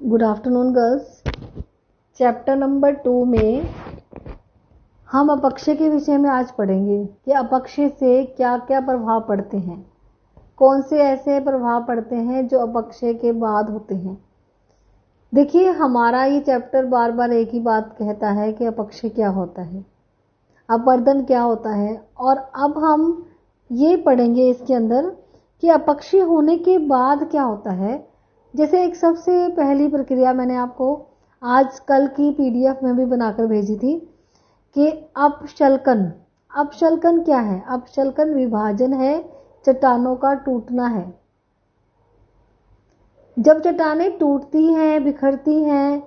Good afternoon girls. Chapter number 2 में हम अपक्षय के विषय में आज पढ़ेंगे कि अपक्षय से क्या क्या प्रभाव पड़ते हैं, कौन से ऐसे प्रभाव पड़ते हैं जो अपक्षय के बाद होते हैं। देखिए, हमारा ये चैप्टर बार बार एक ही बात कहता है कि अपक्षय क्या होता है, अपवर्तन क्या होता है। और अब हम ये पढ़ेंगे इसके अंदर कि अपक्षय होने के बाद क्या होता है। जैसे एक सबसे पहली प्रक्रिया मैंने आपको आज कल की पीडीएफ में भी बनाकर भेजी थी कि अपशल्कन। अपशल्कन क्या है? अपशल्कन विभाजन है, चट्टानों का टूटना है। जब चट्टानें टूटती हैं, बिखरती हैं,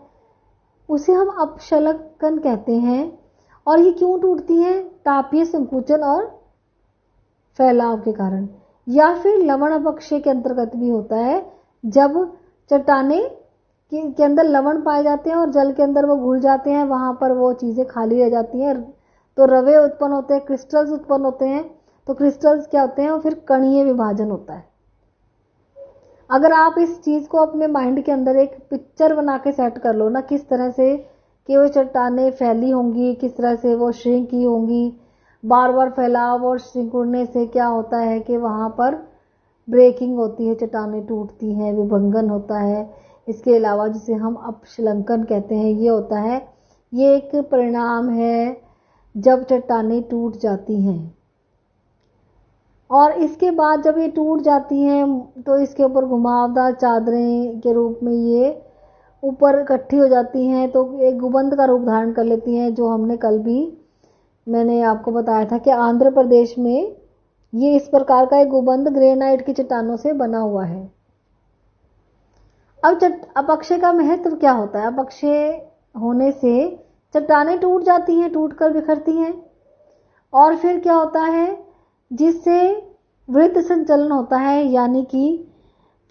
उसे हम अपशल्कन कहते हैं। और ये क्यों टूटती हैं? तापीय संकुचन और फैलाव के कारण, या फिर लवण अपक्षय के अंतर्गत भी होता है। जब चट्टानें के अंदर लवण पाए जाते हैं और जल के अंदर वो घुल जाते हैं, वहां पर वो चीजें खाली रह जाती हैं, तो रवे उत्पन्न होते हैं, क्रिस्टल्स उत्पन्न होते हैं। तो क्रिस्टल्स क्या होते हैं? और फिर कणीय विभाजन होता है। अगर आप इस चीज को अपने माइंड के अंदर एक पिक्चर बना के सेट कर लो ना, किस तरह से कि वो चट्टानें फैली होंगी, किस तरह से वो श्रिंक की होंगी, बार बार फैलाव और सिकुड़ने से क्या होता है कि वहां पर ब्रेकिंग होती है, चट्टानें टूटती हैं, विभंगन होता है। इसके अलावा जिसे हम अपशल्कन कहते हैं, ये होता है, ये एक परिणाम है जब चट्टानें टूट जाती हैं। और इसके बाद जब ये टूट जाती हैं तो इसके ऊपर घुमावदार चादरें के रूप में ये ऊपर इकट्ठी हो जाती हैं, तो एक गुंबद का रूप धारण कर लेती हैं, जो हमने कल भी मैंने आपको बताया था कि आंध्र प्रदेश में ये इस प्रकार का एक गुंबद ग्रेनाइट की चट्टानों से बना हुआ है। अब अपक्षय का महत्व क्या होता है? अपक्षय होने से चट्टानें टूट जाती हैं, टूटकर बिखरती हैं, और फिर क्या होता है? जिससे वृत्त संचलन होता है, यानी कि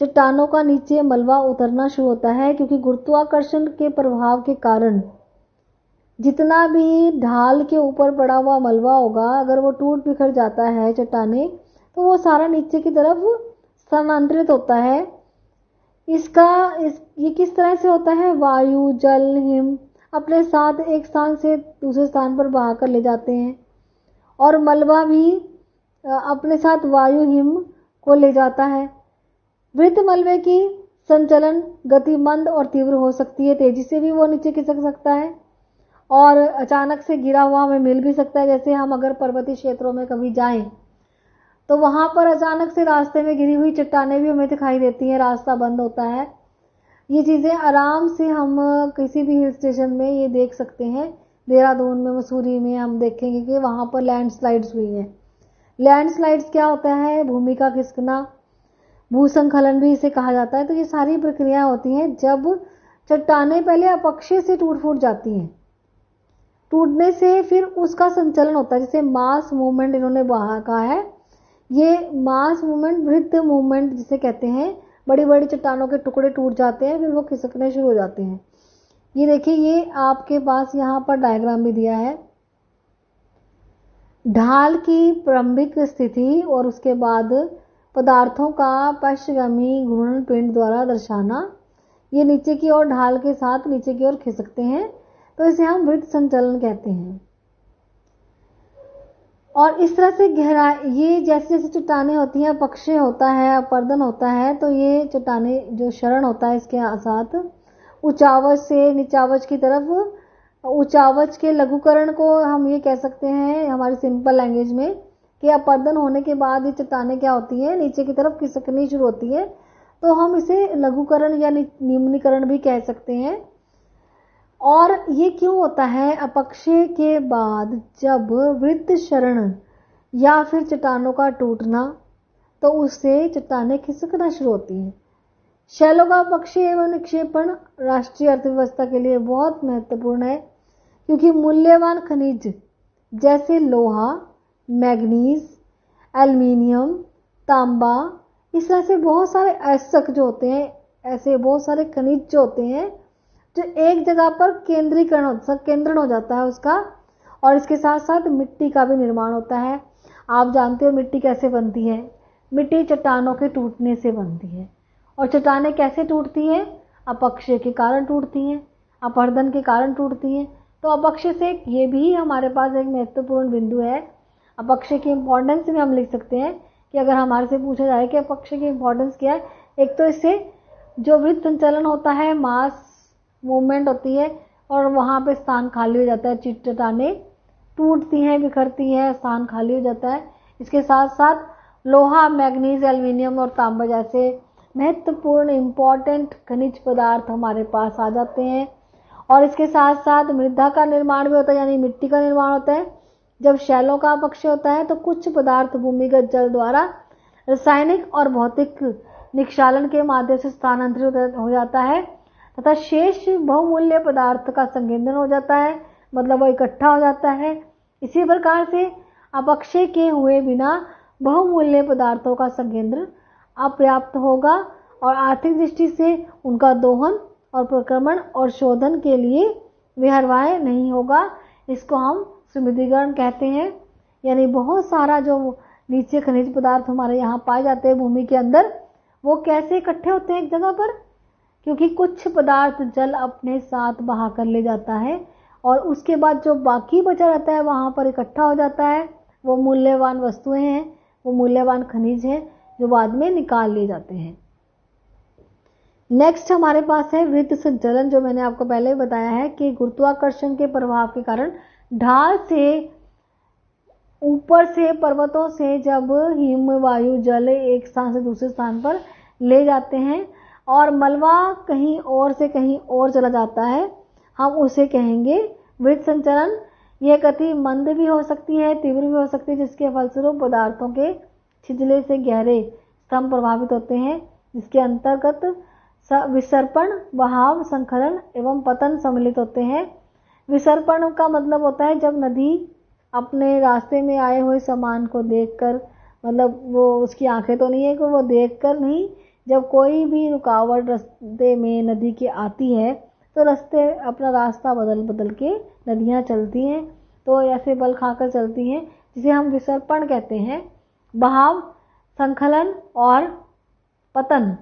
चट्टानों का नीचे मलबा उतरना शुरू होता है, क्योंकि गुरुत्वाकर्षण के प्रभाव के कारण जितना भी ढाल के ऊपर पड़ा हुआ मलबा होगा, अगर वो टूट बिखर जाता है चट्टानें, तो वो सारा नीचे की तरफ स्थानांतरित होता है। ये किस तरह से होता है? वायु, जल, हिम अपने साथ एक स्थान से दूसरे स्थान पर बहा कर ले जाते हैं, और मलबा भी अपने साथ वायु, हिम को ले जाता है। वृत्त मलबे की संचलन गति मंद और तीव्र हो सकती है, तेजी से भी वो नीचे खिसक सकता है, और अचानक से गिरा हुआ हमें मिल भी सकता है। जैसे हम अगर पर्वतीय क्षेत्रों में कभी जाएं तो वहां पर अचानक से रास्ते में गिरी हुई चट्टानें भी हमें दिखाई देती हैं, रास्ता बंद होता है। ये चीजें आराम से हम किसी भी हिल स्टेशन में ये देख सकते हैं। देहरादून में, मसूरी में हम देखेंगे कि वहां पर लैंडस्लाइड्स हुई हैं। लैंडस्लाइड्स क्या होता है? भूमि का खिसकना, भूसंखलन भी इसे कहा जाता है। तो ये सारी प्रक्रियाएं होती हैं जब चट्टानें पहले अपक्षय से टूट फूट जाती हैं। टूटने से फिर उसका संचलन होता है, जिसे मास मूवमेंट इन्होंने कहा है। ये मास मूवमेंट, वृत्त मूवमेंट जिसे कहते हैं। बड़ी बड़ी चट्टानों के टुकड़े टूट जाते हैं, फिर वो खिसकने शुरू हो जाते हैं। ये देखिए, ये आपके पास यहाँ पर डायग्राम भी दिया है। ढाल की प्रारंभिक स्थिति और उसके बाद पदार्थों का पश्चगामी घूर्णन पिंड द्वारा दर्शाना। ये नीचे की ओर ढाल के साथ नीचे की ओर खिसकते हैं, तो इसे हम वृत्त संचलन कहते हैं। और इस तरह से गहराई, ये जैसे जैसे चट्टानें होती हैं, अपक्षय होता है, अपवर्तन होता है, तो ये चट्टानें जो क्षरण होता है इसके साथ उच्चावच से निचावच की तरफ, उच्चावच के लघुकरण को हम ये कह सकते हैं हमारी सिंपल लैंग्वेज में कि अपवर्तन होने के बाद ये चट्टानें क्या होती हैं? नीचे की तरफ खिसकनी शुरू होती है, तो हम इसे लघुकरण या निम्नीकरण भी कह सकते हैं। और ये क्यों होता है? अपक्षय के बाद जब वृत्त क्षरण या फिर चट्टानों का टूटना, तो उससे चट्टानें खिसकना शुरू होती हैं। शैलों का अपक्षय एवं निक्षेपण राष्ट्रीय अर्थव्यवस्था के लिए बहुत महत्वपूर्ण है, क्योंकि मूल्यवान खनिज जैसे लोहा, मैग्नीज, एल्युमिनियम, तांबा, इस तरह से बहुत सारे आयस्क जो होते हैं, ऐसे बहुत सारे खनिज जो होते हैं, जो एक जगह पर केंद्रण हो जाता है उसका। और इसके साथ साथ मिट्टी का भी निर्माण होता है। आप जानते हो मिट्टी कैसे बनती है? मिट्टी चट्टानों के टूटने से बनती है। और चट्टानें कैसे टूटती हैं? अपक्षय के कारण टूटती हैं, अपरदन के कारण टूटती हैं। तो अपक्षय से ये भी हमारे पास एक महत्वपूर्ण बिंदु है। अपक्षय की इम्पोर्टेंस भी हम लिख सकते हैं कि अगर हमारे से पूछा जाए कि अपक्षय की इम्पोर्टेंस क्या है, एक तो इससे जो वृत्त संचलन होता है, मास मूवमेंट होती है और वहाँ पे स्थान खाली हो जाता है, चट्टानें टूटती हैं, बिखरती हैं, स्थान खाली हो जाता है। इसके साथ साथ लोहा, मैग्नीज, एल्युमिनियम और तांबा जैसे महत्वपूर्ण इम्पॉर्टेंट खनिज पदार्थ हमारे पास आ जाते हैं। और इसके साथ साथ मृदा का निर्माण भी होता है, यानी मिट्टी का निर्माण होता है। जब शैलों का अपक्षय होता है तो कुछ पदार्थ भूमिगत जल द्वारा रासायनिक और भौतिक निक्षालन के माध्यम से स्थानांतरित हो जाता है तथा शेष बहुमूल्य पदार्थ का संकेंद्रण हो जाता है, मतलब वो इकट्ठा हो जाता है। इसी प्रकार से अपक्षय के हुए बिना बहुमूल्य पदार्थों का संकेंद्रण अपर्याप्त होगा और आर्थिक दृष्टि से उनका दोहन और प्रक्रमण और शोधन के लिए व्यवहार्य नहीं होगा। इसको हम सुमृद्धीकरण कहते हैं। यानी बहुत सारा जो नीचे खनिज पदार्थ हमारे यहाँ पाए जाते हैं भूमि के अंदर, वो कैसे इकट्ठे होते हैं एक जगह पर, क्योंकि कुछ पदार्थ जल अपने साथ बहा कर ले जाता है और उसके बाद जो बाकी बचा रहता है वहाँ पर इकट्ठा हो जाता है। वो मूल्यवान वस्तुएं हैं, वो मूल्यवान खनिज हैं जो बाद में निकाल लिए जाते हैं। नेक्स्ट हमारे पास है वृत्त संचलन, जो मैंने आपको पहले बताया है कि गुरुत्वाकर्षण के प्रभाव के कारण ढाल से ऊपर से पर्वतों से जब हिम, वायु, जल एक स्थान से दूसरे स्थान पर ले जाते हैं और मलबा कहीं और से कहीं और चला जाता है, हम उसे कहेंगे वृत्त संचलन। यह गति मंद भी हो सकती है, तीव्र भी हो सकती है, जिसके फलस्वरूप पदार्थों के छिजले से गहरे स्तंभ प्रभावित होते हैं, जिसके अंतर्गत विसर्पण, बहाव, संखलन एवं पतन सम्मिलित होते हैं। विसर्पण का मतलब होता है जब नदी अपने रास्ते में आए हुए सामान को देखकर, मतलब वो उसकी आंखें तो नहीं है कि वो देखकर नहीं, जब कोई भी रुकावट रास्ते में नदी के आती है तो रास्ते अपना रास्ता बदल बदल के नदियाँ चलती हैं, तो ऐसे बल खाकर चलती हैं, जिसे हम विसर्पण कहते हैं। बहाव, संखलन और पतन,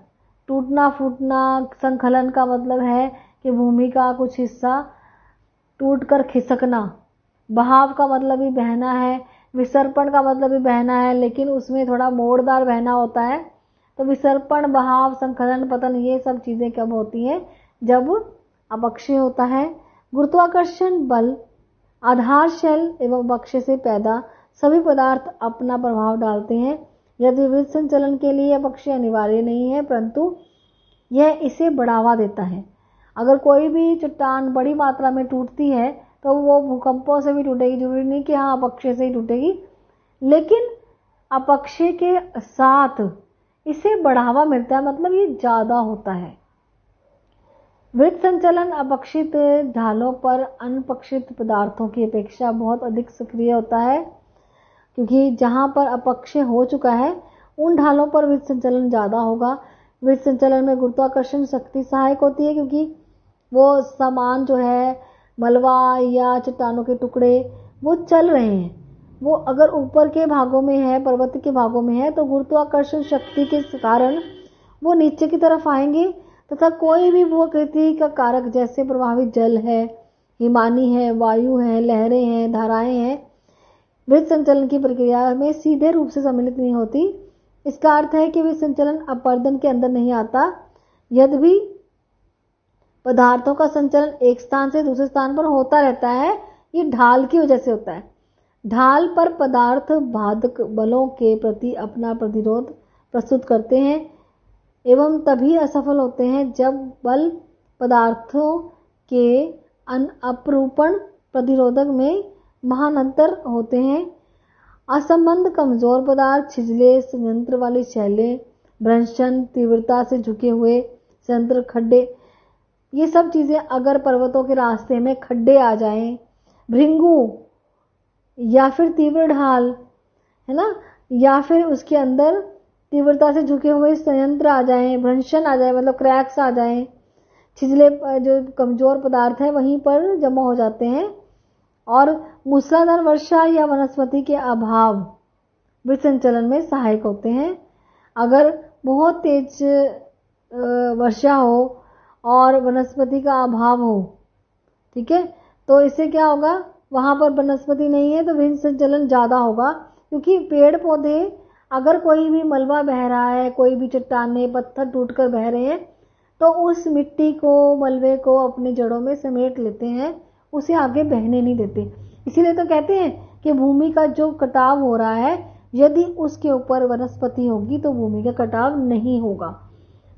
टूटना फूटना। संखलन का मतलब है कि भूमि का कुछ हिस्सा टूटकर खिसकना। बहाव का मतलब भी बहना है, विसर्पण का मतलब भी बहना है, लेकिन उसमें थोड़ा मोड़दार बहना होता है। तो विसर्पण, बहाव, संखलन, पतन, ये सब चीज़ें कब होती हैं? जब अपक्षय होता है। गुरुत्वाकर्षण बल आधार शेल एवं अपक्षय से पैदा सभी पदार्थ अपना प्रभाव डालते हैं। यदि वृत्त संचलन के लिए अपक्षय अनिवार्य नहीं है, परंतु यह इसे बढ़ावा देता है। अगर कोई भी चट्टान बड़ी मात्रा में टूटती है तो वो भूकंपों से भी टूटेगी, जरूरी नहीं कि हाँ अपक्षय से ही टूटेगी, लेकिन अपक्षय के साथ इसे बढ़ावा मिलता है, मतलब ये ज़्यादा होता है। वृत्त संचलन अपक्षित ढालों पर अनपक्षित पदार्थों की अपेक्षा बहुत अधिक सक्रिय होता है, क्योंकि जहाँ पर अपक्षय हो चुका है उन ढालों पर वृत्त संचलन ज़्यादा होगा। वृत्त संचलन में गुरुत्वाकर्षण शक्ति सहायक होती है, क्योंकि वो सामान जो है, मलबा या चट्टानों के टुकड़े, वो चल रहे हैं। वो अगर ऊपर के भागों में है, पर्वत के भागों में है, तो गुरुत्वाकर्षण शक्ति के कारण वो नीचे की तरफ आएंगे तथा कोई भी भूआकृति का कारक जैसे प्रवाहित जल है, हिमानी है, वायु है, लहरें हैं, धाराएं हैं, वृत्त संचलन की प्रक्रिया में सीधे रूप से सम्मिलित नहीं होती। इसका अर्थ है कि वृत्त संचलन अपरदन के अंदर नहीं आता। यद्यपि पदार्थों का संचलन एक स्थान से दूसरे स्थान पर होता रहता है, ये ढाल की वजह से होता है। ढाल पर पदार्थ बाधक बलों के प्रति अपना प्रतिरोध प्रस्तुत करते हैं एवं तभी असफल होते हैं जब बल पदार्थों के अपरूपण प्रतिरोधक में महान अंतर होते हैं। असंबंध कमजोर पदार्थ, छिजले, संयंत्र वाली शैलें, भ्रंशन, तीव्रता से झुके हुए संयंत्र, खड्डे, ये सब चीज़ें अगर पर्वतों के रास्ते में खड्डे आ जाएं, भृंगु या फिर तीव्र ढाल है ना, या फिर उसके अंदर तीव्रता से झुके हुए संयंत्र आ जाएं, भ्रंशन आ जाए, मतलब क्रैक्स आ जाएं, छिजले जो कमजोर पदार्थ है वहीं पर जमा हो जाते हैं। और मूसलाधार वर्षा या वनस्पति के अभाव वृत्त संचलन में सहायक होते हैं। अगर बहुत तेज वर्षा हो और वनस्पति का अभाव हो, ठीक है, तो इससे क्या होगा, वहाँ पर वनस्पति नहीं है तो विंद संचलन ज़्यादा होगा, क्योंकि पेड़ पौधे, अगर कोई भी मलबा बह रहा है, कोई भी चट्टाने पत्थर टूटकर बह रहे हैं, तो उस मिट्टी को, मलबे को अपने जड़ों में समेट लेते हैं, उसे आगे बहने नहीं देते। इसीलिए तो कहते हैं कि भूमि का जो कटाव हो रहा है, यदि उसके ऊपर वनस्पति होगी तो भूमि का कटाव नहीं होगा।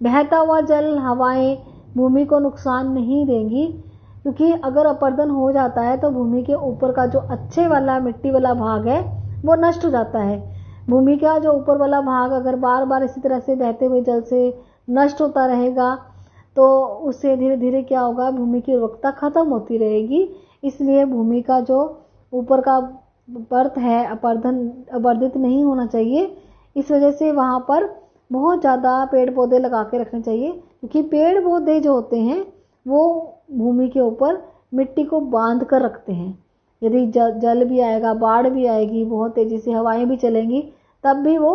बहता हुआ जल, हवाएं भूमि को नुकसान नहीं देंगी, क्योंकि अगर अपर्दन हो जाता है तो भूमि के ऊपर का जो अच्छे वाला मिट्टी वाला भाग है वो नष्ट हो जाता है। भूमि का जो ऊपर वाला भाग अगर बार बार इसी तरह से बहते हुए जल से नष्ट होता रहेगा तो उससे धीरे धीरे क्या होगा, भूमि की उर्वरकता खत्म होती रहेगी। इसलिए भूमि का जो ऊपर का परत है अपर्दित नहीं होना चाहिए। इस वजह से वहाँ पर बहुत ज़्यादा पेड़ पौधे लगा के रखने चाहिए, क्योंकि पेड़ पौधे जो होते हैं वो भूमि के ऊपर मिट्टी को बांध कर रखते हैं। यदि जल भी आएगा, बाढ़ भी आएगी, बहुत तेज़ी से हवाएं भी चलेंगी, तब भी वो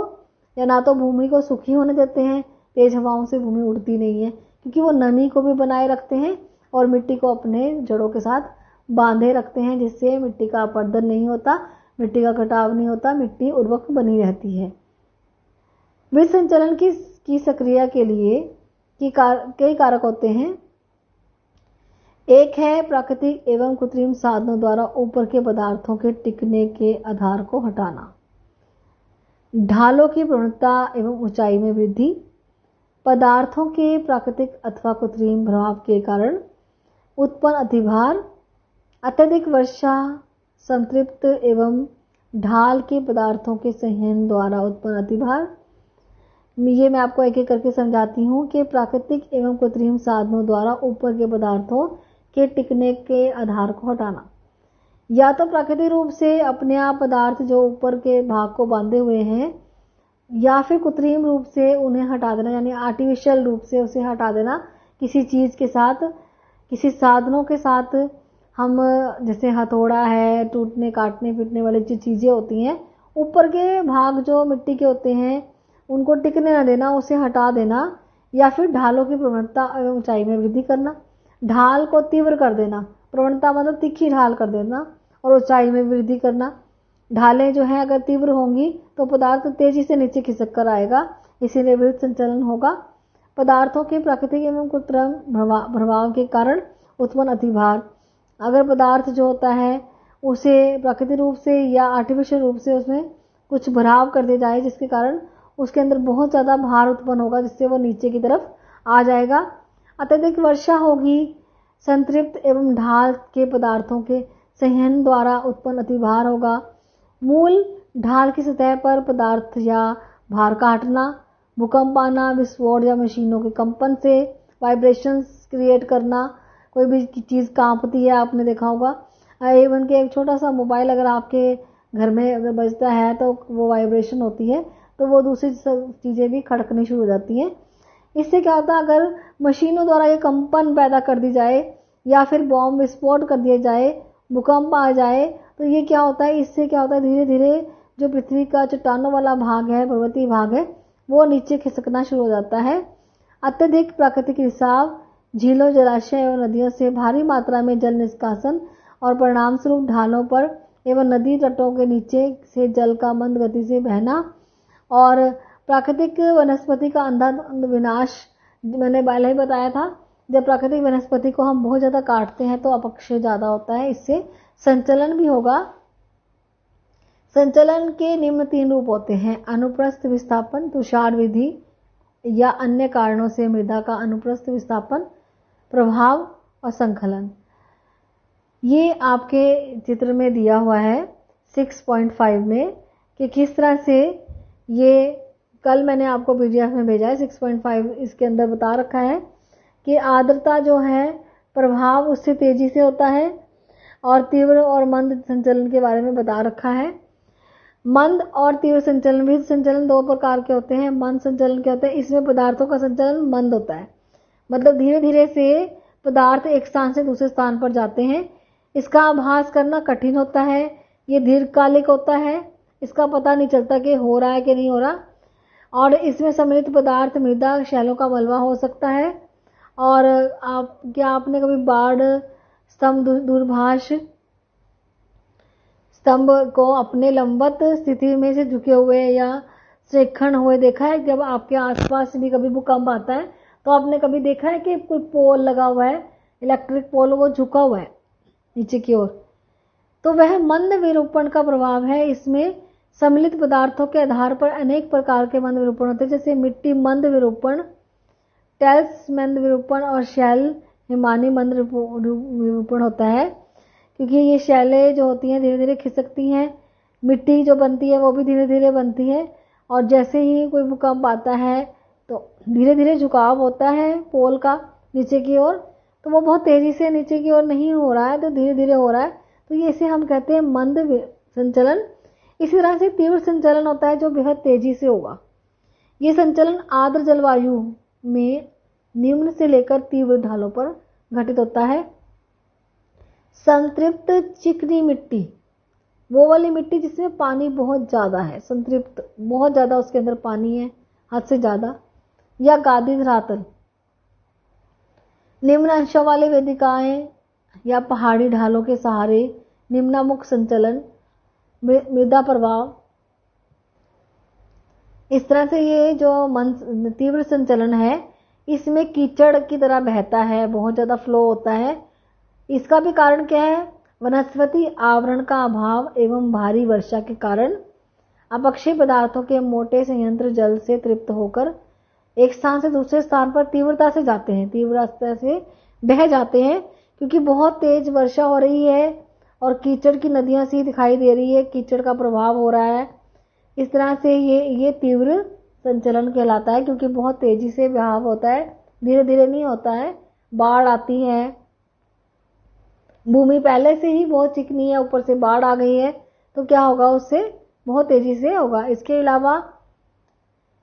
या ना तो भूमि को सूखी होने देते हैं, तेज हवाओं से भूमि उड़ती नहीं है, क्योंकि वो नमी को भी बनाए रखते हैं और मिट्टी को अपने जड़ों के साथ बांधे रखते हैं, जिससे मिट्टी का अपरदन नहीं होता, मिट्टी का कटाव नहीं होता, मिट्टी उर्वरक बनी रहती है। विद्युत संचलन की सक्रिया के लिए कई कारक होते हैं। एक है प्राकृतिक एवं कृत्रिम साधनों द्वारा ऊपर के पदार्थों के टिकने के आधार को हटाना, ढालों की प्रवणता एवं ऊंचाई में वृद्धि, पदार्थों के प्राकृतिक अथवा कृत्रिम प्रभाव के कारण उत्पन्न अतिभार, अत्यधिक वर्षा, संतृप्त एवं ढाल के पदार्थों के संहनन द्वारा उत्पन्न अतिभार। ये मैं आपको एक एक करके समझाती हूँ कि प्राकृतिक एवं कृत्रिम साधनों द्वारा ऊपर के पदार्थों के टिकने के आधार को हटाना, या तो प्राकृतिक रूप से अपने आप पदार्थ जो ऊपर के भाग को बांधे हुए हैं, या फिर कृत्रिम रूप से उन्हें हटा देना, यानी आर्टिफिशियल रूप से उसे हटा देना किसी चीज़ के साथ, किसी साधनों के साथ। हम जैसे हथौड़ा है, टूटने काटने पीटने वाली जो चीज़ें होती हैं, ऊपर के भाग जो मिट्टी के होते हैं उनको टिकने न देना, उसे हटा देना, या फिर ढालों की प्रवणता एवं ऊंचाई में वृद्धि करना। ढाल को तीव्र कर देना, प्रवणता मतलब तीखी ढाल कर देना, और ऊंचाई में वृद्धि करना। ढालें जो हैं अगर तीव्र होंगी तो पदार्थ तेजी से नीचे खिसक कर आएगा, इसीलिए विद्युत संचलन होगा। पदार्थों के प्राकृतिक एवं कृत्रिम प्रभाव के कारण उत्पन्न अतिभार, अगर पदार्थ जो होता है उसे प्राकृतिक रूप से या आर्टिफिशियल रूप से उसमें कुछ भराव कर दिया जाए, जिसके कारण उसके अंदर बहुत ज़्यादा भार उत्पन्न होगा, जिससे वो नीचे की तरफ आ जाएगा। अत्यधिक वर्षा होगी, संतृप्त एवं ढाल के पदार्थों के संहनन द्वारा उत्पन्न अतिभार होगा। मूल ढाल की सतह पर पदार्थ या भार का हटना, भूकंप आना, विस्फोट या मशीनों के कंपन से वाइब्रेशंस क्रिएट करना, कोई भी चीज़ कांपती है, आपने देखा होगा। इवन के एक छोटा सा मोबाइल अगर आपके घर में अगर बजता है तो वो वाइब्रेशन होती है, तो वो दूसरी चीज़ें भी खड़कनी शुरू हो जाती हैं। इससे क्या होता है, अगर मशीनों द्वारा ये कंपन पैदा कर दी जाए या फिर बॉम्ब विस्फोट कर दिया जाए, भूकंप आ जाए, तो ये क्या होता है, इससे क्या होता है, धीरे धीरे जो पृथ्वी का चट्टानों वाला भाग है, पर्वतीय भाग है, वो नीचे खिसकना शुरू हो जाता है। अत्यधिक प्राकृतिक रिसाव, झीलों, जलाशय एवं नदियों से भारी मात्रा में जल निष्कासन और परिणाम स्वरूप ढालों पर एवं नदी तटों के नीचे से जल का मंद गति से बहना, और प्राकृतिक वनस्पति का अंधाधुंध विनाश। मैंने पहले ही बताया था, जब प्राकृतिक वनस्पति को हम बहुत ज़्यादा काटते हैं तो अपक्षय ज़्यादा होता है, इससे संचलन भी होगा। संचलन के निम्न 3 रूप होते हैं: अनुप्रस्थ विस्थापन, तुषार विधि या अन्य कारणों से मृदा का अनुप्रस्थ विस्थापन, प्रभाव और संकलन। ये आपके चित्र में दिया हुआ है 6.5 में कि किस तरह से ये, कल मैंने आपको पीडीएफ में भेजा है 6.5, इसके अंदर बता रखा है कि आर्द्रता जो है प्रभाव उससे तेजी से होता है, और तीव्र और मंद संचलन के बारे में बता रखा है। मंद और तीव्र संचलन, विद्युत संचलन 2 प्रकार के होते हैं। मंद संचलन क्या होता है, इसमें पदार्थों का संचलन मंद होता है, मतलब धीरे धीरे से पदार्थ एक स्थान से दूसरे स्थान पर जाते हैं। इसका आभास करना कठिन होता है, ये दीर्घकालिक होता है, इसका पता नहीं चलता कि हो रहा है कि नहीं हो रहा, और इसमें सम्मिलित पदार्थ मृदा शैलों का मलबा हो सकता है, और क्या आपने कभी बाढ़ स्तंभ दूरभाष स्तंभ को अपने लंबवत स्थिति में से झुके हुए या श्रेखंड हुए देखा है? जब आपके आसपास भी कभी भूकंप आता है तो आपने कभी देखा है कि कोई पोल लगा हुआ है, इलेक्ट्रिक पोल, वो झुका हुआ है नीचे की ओर, तो वह मंद विरूपण का प्रभाव है। इसमें सम्मिलित पदार्थों के आधार पर अनेक प्रकार के मंद विरूपण होते हैं, जैसे मिट्टी मंद विरूपण, टाइल्स मंद विरूपण और शैल हिमानी मंद विरूपण होता है, क्योंकि ये शैलें जो होती हैं धीरे धीरे खिसकती हैं, मिट्टी जो बनती है वो भी धीरे धीरे बनती है, और जैसे ही कोई भूकंप आता है तो धीरे धीरे झुकाव होता है पोल का नीचे की ओर, तो वो बहुत तेजी से नीचे की ओर नहीं हो रहा है, तो धीरे धीरे हो रहा है, तो ये इसे हम कहते हैं मंद संचलन। इसी तरह से तीव्र संचलन होता है जो बेहद तेजी से होगा। ये संचलन आर्द्र जलवायु में निम्न से लेकर तीव्र ढालों पर घटित होता है। संतृप्त चिकनी मिट्टी, वो वाली मिट्टी जिसमें पानी बहुत ज़्यादा है, संतृप्त, बहुत ज़्यादा उसके अंदर पानी है, हद से ज़्यादा, या गादी धरातल, निम्न अंशों वाली वेदिकाएं या पहाड़ी ढालों के सहारे निम्नामुख संचलन, मृदा प्रवाह। इस तरह से ये जो तीव्र संचलन है इसमें कीचड़ की तरह बहता है, बहुत ज़्यादा फ्लो होता है। इसका भी कारण क्या है? वनस्पति आवरण का अभाव एवं भारी वर्षा के कारण अपक्षय पदार्थों के मोटे संयंत्र जल से तृप्त होकर एक स्थान से दूसरे स्थान पर तीव्रता से जाते हैं, तीव्रता से बह जाते हैं, क्योंकि बहुत तेज वर्षा हो रही है और कीचड़ की नदियां सी दिखाई दे रही है, कीचड़ का प्रभाव हो रहा है। इस तरह से ये तीव्र संचलन कहलाता है, क्योंकि बहुत तेजी से बहाव होता है, धीरे धीरे नहीं होता है। बाढ़ आती है, भूमि पहले से ही बहुत चिकनी है, ऊपर से बाढ़ आ गई है, तो क्या होगा? उससे बहुत तेजी से होगा। इसके अलावा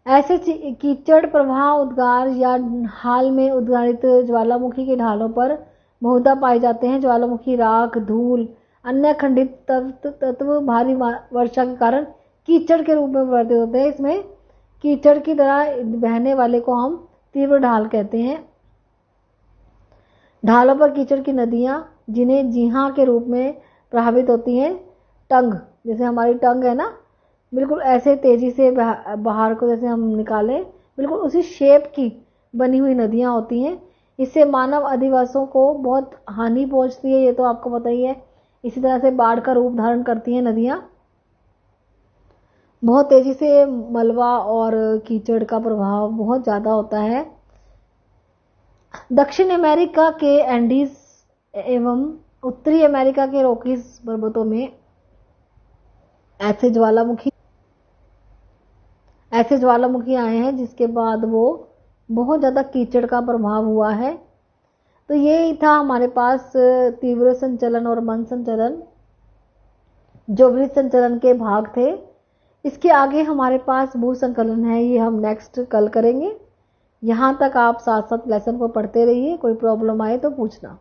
ऐसे कीचड़ प्रवाह उद्गार या हाल में उद्गारित ज्वालामुखी के ढालों पर बहुधा पाए जाते हैं। ज्वालामुखी राख, धूल, अन्य खंडित तत्व भारी वर्षा के कारण कीचड़ के रूप में परिवर्तित होते हैं। इसमें कीचड़ की तरह बहने वाले को हम तीव्र ढाल कहते हैं। ढालों पर कीचड़ की नदियां जिन्हें जीहा के रूप में प्रभावित होती हैं, टंग, जैसे हमारी टंग है ना, बिल्कुल ऐसे तेजी से बाहर को जैसे हम निकालें, बिल्कुल उसी शेप की बनी हुई नदियां होती हैं। इससे मानव अधिवासों को बहुत हानि पहुंचती है, ये तो आपको पता ही है। इसी तरह से बाढ़ का रूप धारण करती हैं नदियां। बहुत तेजी से मलबा और कीचड़ का प्रभाव बहुत ज़्यादा होता है। दक्षिण अमेरिका के एंडीज एवं उत्तरी अमेरिका के रॉकीज पर्वतों में ऐसे ज्वालामुखी आए हैं, जिसके बाद वो बहुत ज़्यादा कीचड़ का प्रभाव हुआ है। तो ये था हमारे पास तीव्र संचलन और मंद संचलन, जो वृत्त संचलन के भाग थे। इसके आगे हमारे पास भूसंकलन है, ये हम नेक्स्ट कल करेंगे। यहाँ तक आप साथ साथ लेसन को पढ़ते रहिए, कोई प्रॉब्लम आए तो पूछना।